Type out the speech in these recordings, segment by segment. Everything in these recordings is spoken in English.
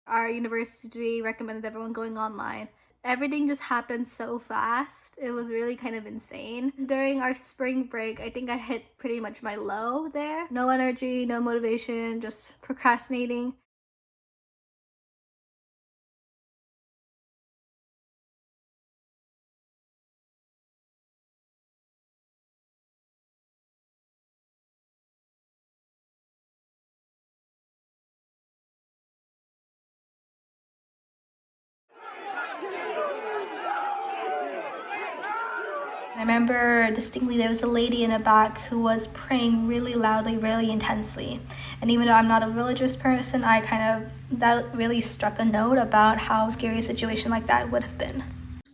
Our university recommended everyone going online. Everything just happened so fast. It was really kind of insane. During our spring break, I think I hit pretty much my low there. No energy, no motivation, just procrastinating. I remember distinctly there was a lady in the back who was praying really loudly, really intensely. And even though I'm not a religious person, that really struck a note about how scary a situation like that would have been.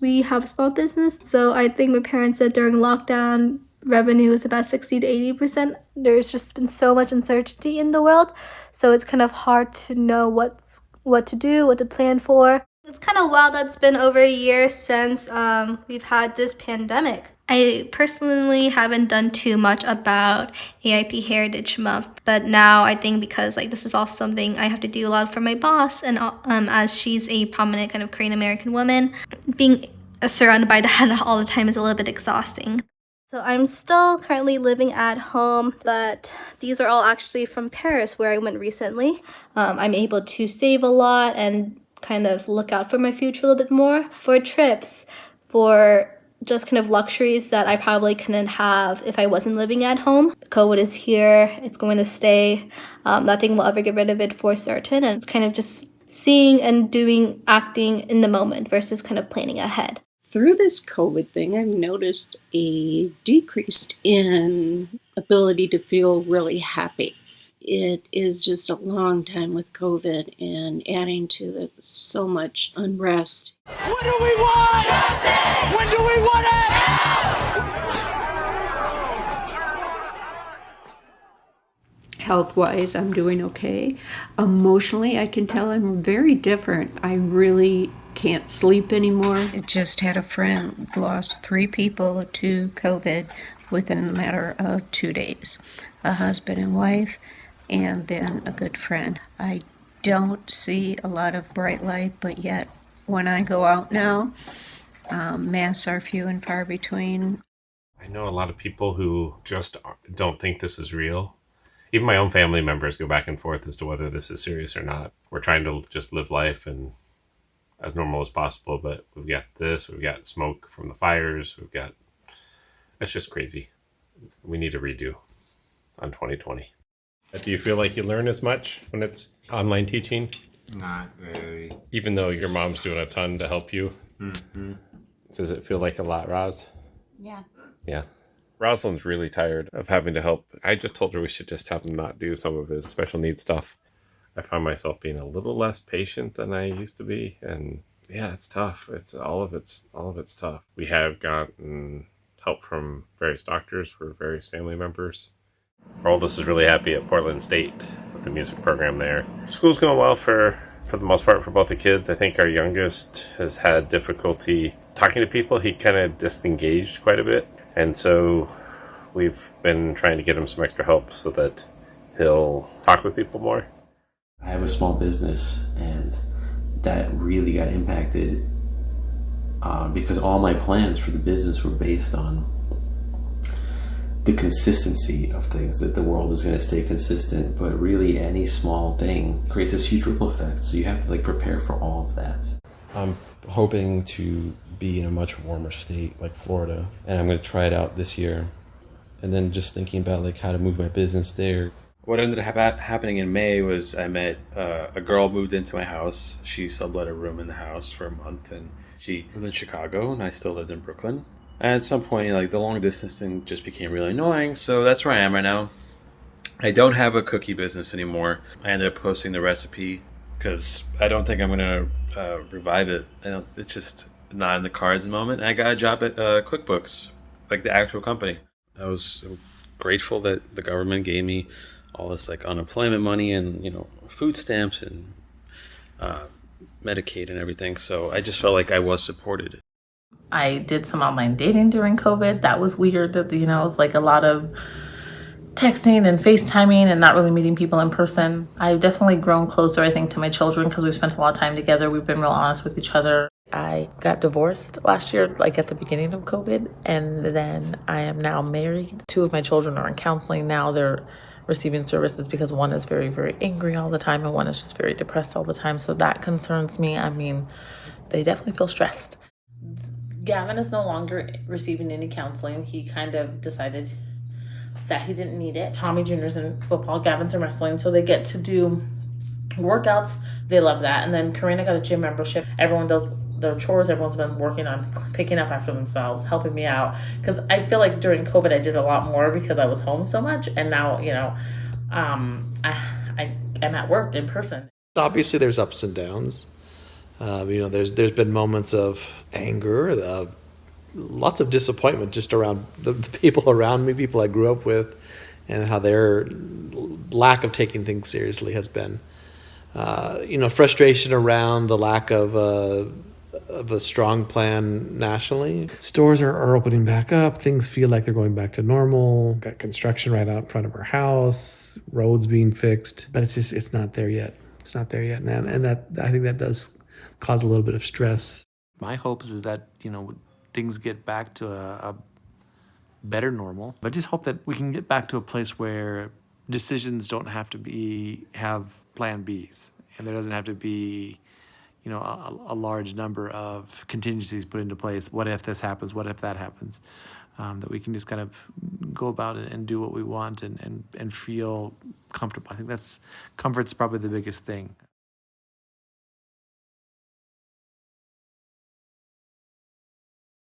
We have a small business, so I think my parents said during lockdown, revenue is about 60 to 80%. There's just been so much uncertainty in the world, so it's kind of hard to know what to do, what to plan for. It's kind of wild that it's been over a year since we've had this pandemic. I personally haven't done too much about AIP Heritage Month, but now I think because this is also something I have to do a lot for my boss, and as she's a prominent kind of Korean American woman, being surrounded by that all the time is a little bit exhausting. So I'm still currently living at home, but these are all actually from Paris, where I went recently. I'm able to save a lot and kind of look out for my future a little bit more for trips, for just kind of luxuries that I probably couldn't have if I wasn't living at home. COVID is here, it's going to stay. Nothing will ever get rid of it for certain, and it's kind of just seeing and doing, acting in the moment versus kind of planning ahead. Through this COVID thing, I've noticed a decrease in ability to feel really happy. It is just a long time with COVID and adding to it so much unrest. What do we want? Justice! When do we want it? Health-wise, I'm doing okay. Emotionally, I can tell I'm very different. I really can't sleep anymore. I just had a friend lost 3 people to COVID within a matter of 2 days. A husband and wife, and then a good friend. I don't see a lot of bright light, but yet when I go out now, masks are few and far between. I know a lot of people who just don't think this is real. Even my own family members go back and forth as to whether this is serious or not. We're trying to just live life and as normal as possible, but we've got smoke from the fires, it's just crazy. We need a redo on 2020. Do you feel like you learn as much when it's online teaching? Not really. Even though your mom's doing a ton to help you? Mm-hmm. Does it feel like a lot, Roz? Yeah. Yeah. Rosalind's really tired of having to help. I just told her we should just have him not do some of his special needs stuff. I find myself being a little less patient than I used to be. And yeah, it's tough. All of it's tough. We have gotten help from various doctors for various family members. Our oldest is really happy at Portland State with the music program there. School's going well for the most part for both the kids. I think our youngest has had difficulty talking to people. He kind of disengaged quite a bit. And so we've been trying to get him some extra help so that he'll talk with people more. I have a small business, and that really got impacted because all my plans for the business were based on the consistency of things, that the world is going to stay consistent, but really any small thing creates this huge ripple effect. So you have to prepare for all of that. I'm hoping to be in a much warmer state like Florida, and I'm going to try it out this year. And then just thinking about how to move my business there. What ended up happening in May was I met a girl moved into my house. She sublet a room in the house for a month, and she was in Chicago, and I still lived in Brooklyn. And at some point, the long distance thing just became really annoying, so that's where I am right now. I don't have a cookie business anymore. I ended up posting the recipe because I don't think I'm going to revive it. It's just not in the cards at the moment. And I got a job at QuickBooks, the actual company. I was grateful that the government gave me all this unemployment money and food stamps and Medicaid and everything. So I just felt like I was supported. I did some online dating during COVID. That was weird. It was a lot of texting and FaceTiming and not really meeting people in person. I've definitely grown closer, I think, to my children because we've spent a lot of time together. We've been real honest with each other. I got divorced last year, like at the beginning of COVID, and then I am now married. 2 of my children are in counseling now. They're receiving services because one is very, very angry all the time and one is just very depressed all the time. So that concerns me. I mean, they definitely feel stressed. Gavin is no longer receiving any counseling. He kind of decided that he didn't need it. Tommy Jr.'s in football, Gavin's in wrestling, so they get to do workouts. They love that. And then Karina got a gym membership. Everyone does their chores. Everyone's been working on picking up after themselves, helping me out. Because I feel like during COVID, I did a lot more because I was home so much. And now, I'm at work in person. Obviously, there's ups and downs. There's been moments of anger, lots of disappointment just around the people around me, people I grew up with, and how their lack of taking things seriously has been. Frustration around the lack of a strong plan nationally. Stores are opening back up. Things feel like they're going back to normal. Got construction right out in front of our house, roads being fixed, but it's not there yet. It's not there yet, and that I think that does cause a little bit of stress. My hope is that things get back to a better normal. I just hope that we can get back to a place where decisions don't have to have plan Bs, and there doesn't have to be, a large number of contingencies put into place. What if this happens? What if that happens? That we can just kind of go about it and do what we want and feel comfortable. I think comfort's probably the biggest thing.